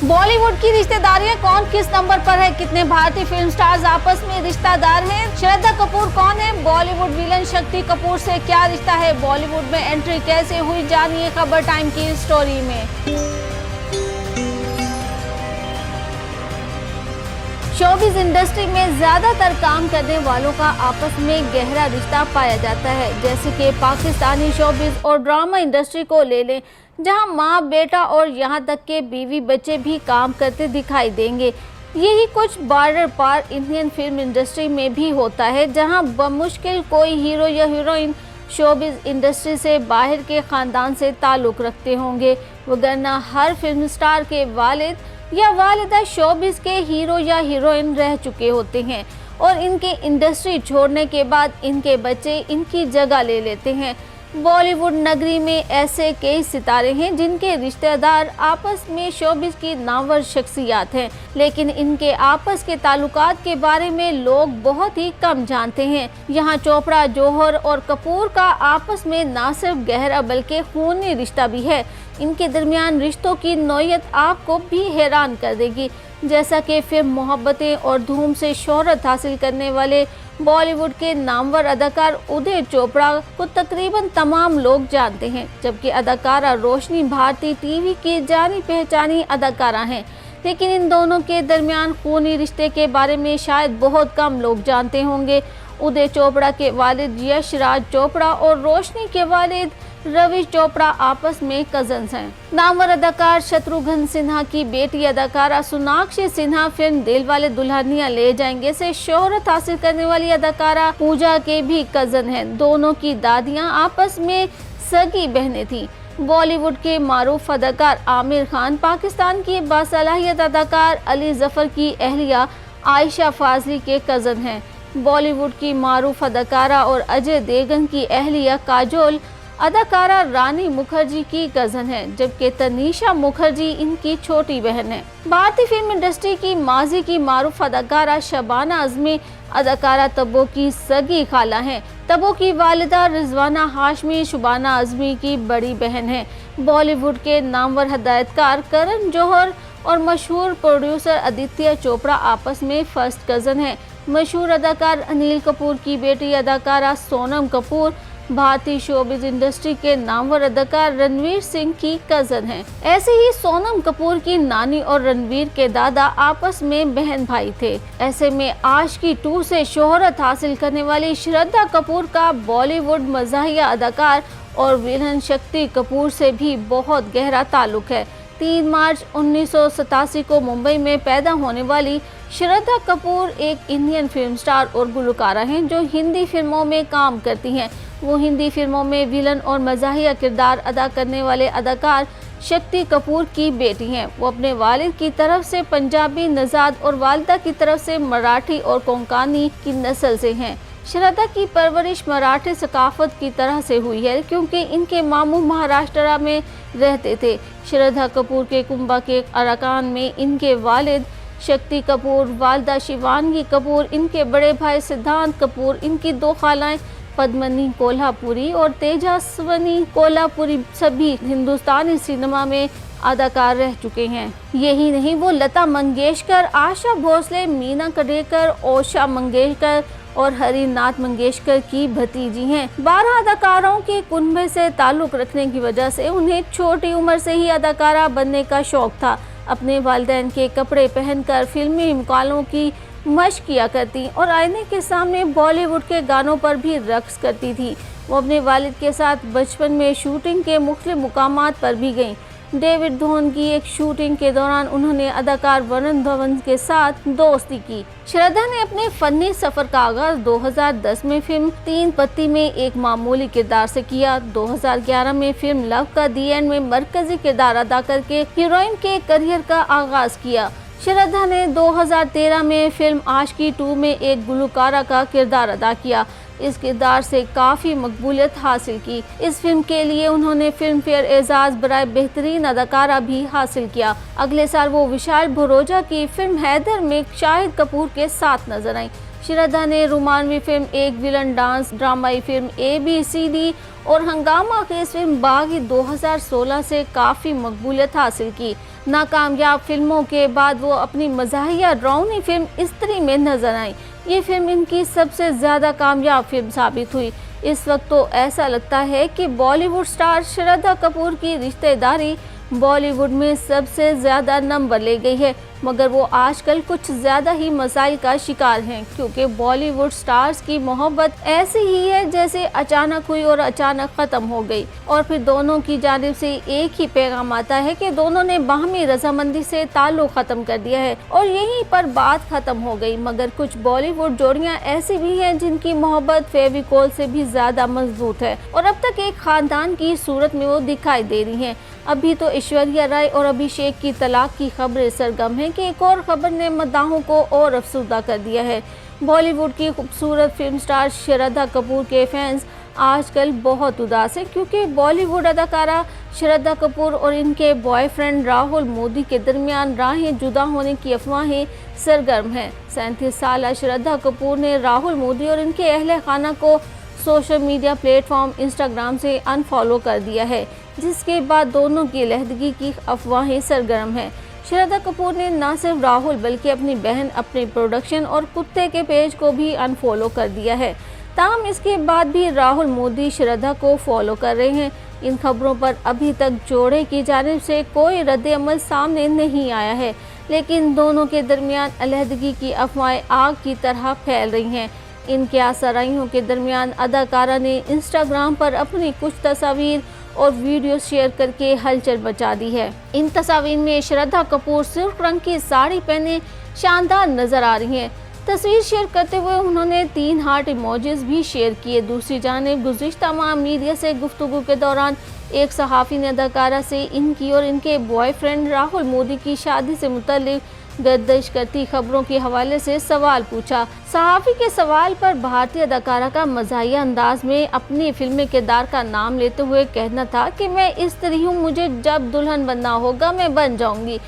बॉलीवुड की रिश्तेदारियां कौन किस नंबर पर है? कितने भारतीय फिल्म स्टार्स आपस में रिश्तेदार हैं? श्रद्धा कपूर कौन है? बॉलीवुड विलन शक्ति कपूर से क्या रिश्ता है? बॉलीवुड में एंट्री कैसे हुई? जानिए खबर टाइम की स्टोरी में। शोबिज इंडस्ट्री में ज्यादातर काम करने वालों का आपस में गहरा रिश्ता पाया जाता है। जैसे कि पाकिस्तानी शोबिज और ड्रामा इंडस्ट्री को ले लें, जहां माँ बेटा और यहां तक के बीवी बच्चे भी काम करते दिखाई देंगे। यही कुछ बॉर्डर पार इंडियन फिल्म इंडस्ट्री में भी होता है, जहां बमुश्किल कोई हीरो या हीरोइन शोबिज इंडस्ट्री से बाहर के खानदान से ताल्लुक़ रखते होंगे, वगरना हर फिल्म स्टार के वालिद या वालिदा शोबिज के हीरो या हीरोइन रह चुके होते हैं और इनके इंडस्ट्री छोड़ने के बाद इनके बच्चे इनकी जगह ले लेते हैं। बॉलीवुड नगरी में ऐसे कई सितारे हैं जिनके रिश्तेदार आपस में शोबिज की नामवर शख्सियात हैं, लेकिन इनके आपस के ताल्लुकात के बारे में लोग बहुत ही कम जानते हैं। यहाँ चोपड़ा, जौहर और कपूर का आपस में न सिर्फ गहरा बल्कि खूनी रिश्ता भी है। इनके दरमियान रिश्तों की नौयत आपको भी हैरान कर देगी। जैसा कि फिल्म मोहब्बतें और धूम से शोहरत हासिल करने वाले बॉलीवुड के नामवर अदाकार उदय चोपड़ा को तकरीबन तमाम लोग जानते हैं, जबकि अदाकारा रोशनी भारती टीवी की जानी पहचानी अदाकारा हैं। लेकिन इन दोनों के दरमियान खूनी रिश्ते के बारे में शायद बहुत कम लोग जानते होंगे। उदय चोपड़ा के वालिद यश राज चोपड़ा और रोशनी के वालिद रवि चोपड़ा आपस में कजन्स हैं। नामवर अदाकार शत्रुघ्न सिन्हा की बेटी अदाकारा सोनाक्षी सिन्हा फिल्म दिलवाले दुल्हनिया ले जाएंगे से शोहरत हासिल करने वाली अदाकारा पूजा के भी कजन हैं। दोनों की दादियां आपस में सगी बहनें थीं। बॉलीवुड के मारूफ अदाकार आमिर खान पाकिस्तान की बासलाहियत अदाकार अली जफर की अहलिया आयशा फाजली के कजन हैं। बॉलीवुड की मारूफ अदाकारा और अजय देवगन की अहलिया काजोल अदाकारा रानी मुखर्जी की कजन है, जबकि तनीषा मुखर्जी इनकी छोटी बहन है। भारतीय फिल्म इंडस्ट्री की माजी की मारूफ अदाकारा शबाना आजमी अदाकारा तब्बू की सगी खाला हैं। तब्बू की वालिदा रिजवाना हाशमी शबाना आजमी की बड़ी बहन है। बॉलीवुड के नामवर हदायतकार करण जौहर और मशहूर प्रोड्यूसर आदित्य चोपड़ा आपस में फर्स्ट कजन है। मशहूर अदाकार अनिल कपूर की बेटी अदाकारा सोनम कपूर भारतीय शोबिज इंडस्ट्री के नामवर अदाकार रणवीर सिंह की कजन हैं। ऐसे ही सोनम कपूर की नानी और रणवीर के दादा आपस में बहन भाई थे। ऐसे में आशिकी 2 से शोहरत हासिल करने वाली श्रद्धा कपूर का बॉलीवुड मज़ाहिया अदाकार और विलन शक्ति कपूर से भी बहुत गहरा ताल्लुक है। 3 मार्च 1987 को मुंबई में पैदा होने वाली श्रद्धा कपूर एक इंडियन फिल्म स्टार और गुलकारा हैं जो हिंदी फिल्मों में काम करती हैं। वो हिंदी फिल्मों में विलन और मज़ाहिया किरदार अदा करने वाले अदाकार शक्ति कपूर की बेटी हैं। वो अपने वालिद की तरफ से पंजाबी नजाद और वालिदा की तरफ से मराठी और कोंकणी की नस्ल से हैं। श्रद्धा की परवरिश मराठी सकाफत की तरह से हुई है, क्योंकि इनके मामू महाराष्ट्र में रहते थे। श्रद्धा कपूर के कुंबा के अरकान में इनके वालिद शक्ति कपूर, वालिदा शिवानगी कपूर, इनके बड़े भाई सिद्धांत कपूर, इनकी 2 खालाएं पद्मनी कोल्हापुरी और तेजस्वनी कोल्हापुरी सभी हिंदुस्तानी सिनेमा में अदाकार रह चुके हैं। यही नहीं, वो लता मंगेशकर, आशा भोसले, मीना कर्डेकर, ओशा मंगेशकर और हरिनाथ मंगेशकर की भतीजी हैं। 12 अदाकारों के कुनबे से ताल्लुक़ रखने की वजह से उन्हें छोटी उम्र से ही अदाकारा बनने का शौक था। अपने वालिदैन के कपड़े पहनकर फिल्मी मुकाबलों की मशक किया करती और आईने के सामने बॉलीवुड के गानों पर भी रक्स करती थी। वो अपने वालिद के साथ बचपन में शूटिंग के मुख्तलिफ मुकामात पर भी गईं। डेविड धोन की एक शूटिंग के दौरान उन्होंने अदाकार वरुण धवन के साथ दोस्ती की। श्रद्धा ने अपने फनी सफर का आगाज 2010 में फिल्म 3 पत्ती में एक मामूली किरदार से किया। 2011 में फिल्म लव का दी एंड में मरकजी किरदार अदा करके हीरोइन के करियर का आगाज किया। श्रद्धा ने 2013 में फिल्म आशिकी 2 में एक गुलकारा का किरदार अदा किया। इस किरदार से काफ़ी मकबूलियत हासिल की। इस फिल्म के लिए उन्होंने फिल्म फेयर एजाज़ बराए बेहतरीन अदाकारा भी हासिल किया। अगले साल वो विशाल भरोजा की फिल्म हैदर में शाहिद कपूर के साथ नजर आई। श्रद्धा ने रोमानवी फिल्म एक विलन डांस, ड्रामाई फिल्म ABCD और हंगामा की इस फिल्म बागी 2016 से काफ़ी मकबूलियत हासिल की। नाकामयाब फिल्मों के बाद वो अपनी मज़ाहिया डरावनी फिल्म स्त्री में नजर आई। ये फिल्म इनकी सबसे ज़्यादा कामयाब फिल्म साबित हुई। इस वक्त तो ऐसा लगता है कि बॉलीवुड स्टार श्रद्धा कपूर की रिश्तेदारी बॉलीवुड में सबसे ज़्यादा नंबर ले गई है, मगर वो आजकल कुछ ज़्यादा ही मसाइल का शिकार हैं, क्योंकि बॉलीवुड स्टार्स की मोहब्बत ऐसी ही है जैसे अचानक हुई और अचानक ख़त्म हो गई, और फिर दोनों की जानिब से एक ही पैगाम आता है कि दोनों ने बाहमी रजामंदी से ताल्लुक ख़त्म कर दिया है और यहीं पर बात ख़त्म हो गई। मगर कुछ बॉलीवुड जोड़ियाँ ऐसी भी हैं जिनकी मोहब्बत फेविकोल से भी ज़्यादा मजबूत है और अब तक एक ख़ानदान की सूरत में वो दिखाई दे रही हैं। अभी तो ऐश्वर्या राय और अभिषेक की तलाक की खबरें सरगम हैं कि एक और खबर ने मद्दाहों को और अफसुर्दा कर दिया है। बॉलीवुड की खूबसूरत फिल्म स्टार श्रद्धा कपूर के फैंस आजकल बहुत उदास हैं, क्योंकि बॉलीवुड अदाकारा श्रद्धा कपूर और इनके बॉयफ्रेंड राहुल मोदी के दरमियान राहें जुदा होने की अफवाहें सरगर्म हैं। 37 साल श्रद्धा कपूर ने राहुल मोदी और इनके अहले खाना को सोशल मीडिया प्लेटफॉर्म इंस्टाग्राम से अनफॉलो कर दिया है, जिसके बाद दोनों की अलहदगी की अफवाहें सरगर्म हैं। श्रद्धा कपूर ने न सिर्फ राहुल बल्कि अपनी बहन, अपने प्रोडक्शन और कुत्ते के पेज को भी अनफॉलो कर दिया है। ताहम इसके बाद भी राहुल मोदी श्रद्धा को फॉलो कर रहे हैं। इन खबरों पर अभी तक जोड़े की जानिब से कोई रद्द-ए-अमल सामने नहीं आया है, लेकिन दोनों के दरमियान अलहदगी की अफवाहें आग की तरह फैल रही हैं। इनके आसराइयों के दरमियान अदाकारा ने इंस्टाग्राम पर अपनी कुछ तस्वीर और वीडियो शेयर करके हलचल मचा दी है। इन तस्वीर में श्रद्धा कपूर सुर्ख रंग की साड़ी पहने शानदार नजर आ रही हैं। तस्वीर शेयर करते हुए उन्होंने 3 हार्ट इमोजीज भी शेयर किए। दूसरी जानिब गुज़िश्ता माह मीडिया से गुफ्तगू के दौरान एक सहाफ़ी ने अदाकारा से इनकी और इनके बॉयफ्रेंड राहुल मोदी की शादी से मुतल्लिक गर्दिश करती खबरों के हवाले से सवाल पूछा। सहाफ़ी के सवाल पर भारतीय अदाकारा का मज़ाहिया अंदाज में अपनी फिल्मी किरदार का नाम लेते हुए कहना था कि मैं स्त्री हूँ, मुझे जब दुल्हन बनना होगा मैं बन जाऊंगी।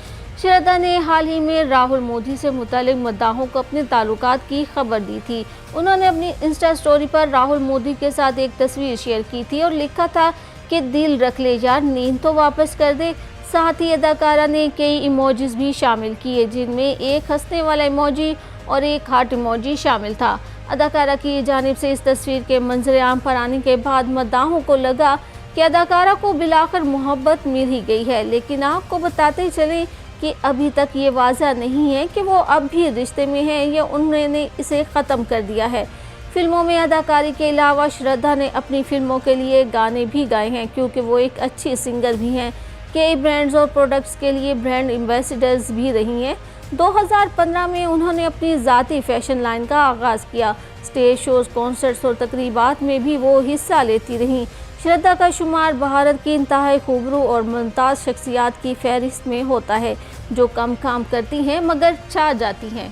श्रद्धा ने हाल ही में राहुल मोदी से मुतालिक मद्दाहों को अपने ताल्लुकात की खबर दी थी। उन्होंने अपनी इंस्टा स्टोरी पर राहुल मोदी के साथ एक तस्वीर शेयर की थी और लिखा था कि दिल रख ले यार, नींद तो वापस कर दे। साथ ही अदाकारा ने कई इमोजीज भी शामिल किए, जिनमें एक हंसने वाला इमोजी और एक हार्ट इमोजी शामिल था। अदाकारा की जानिब से इस तस्वीर के मंजर आम पर आने के बाद मद्दाहों को लगा कि अदाकारा को बिलाकर मोहब्बत मिल ही गई है, लेकिन आपको बताते चलें कि अभी तक ये वाज़ा नहीं है कि वो अब भी रिश्ते में है या उन्होंने इसे ख़त्म कर दिया है। फिल्मों में अदाकारी के अलावा श्रद्धा ने अपनी फिल्मों के लिए गाने भी गाए हैं, क्योंकि वो एक अच्छी सिंगर भी हैं। कई ब्रांड्स और प्रोडक्ट्स के लिए ब्रांड एम्बेसडर्स भी रही हैं। 2015 में उन्होंने अपनी ज़ाती फैशन लाइन का आगाज़ किया। स्टेज शोज़, कॉन्सर्ट्स और तकरीबात में भी वो हिस्सा लेती रहीं। श्रद्धा का शुमार भारत की इंतहाई खूबरू और मुमताज़ शख्सियात की फहरिस्त में होता है, जो कम काम करती हैं मगर छा जाती हैं।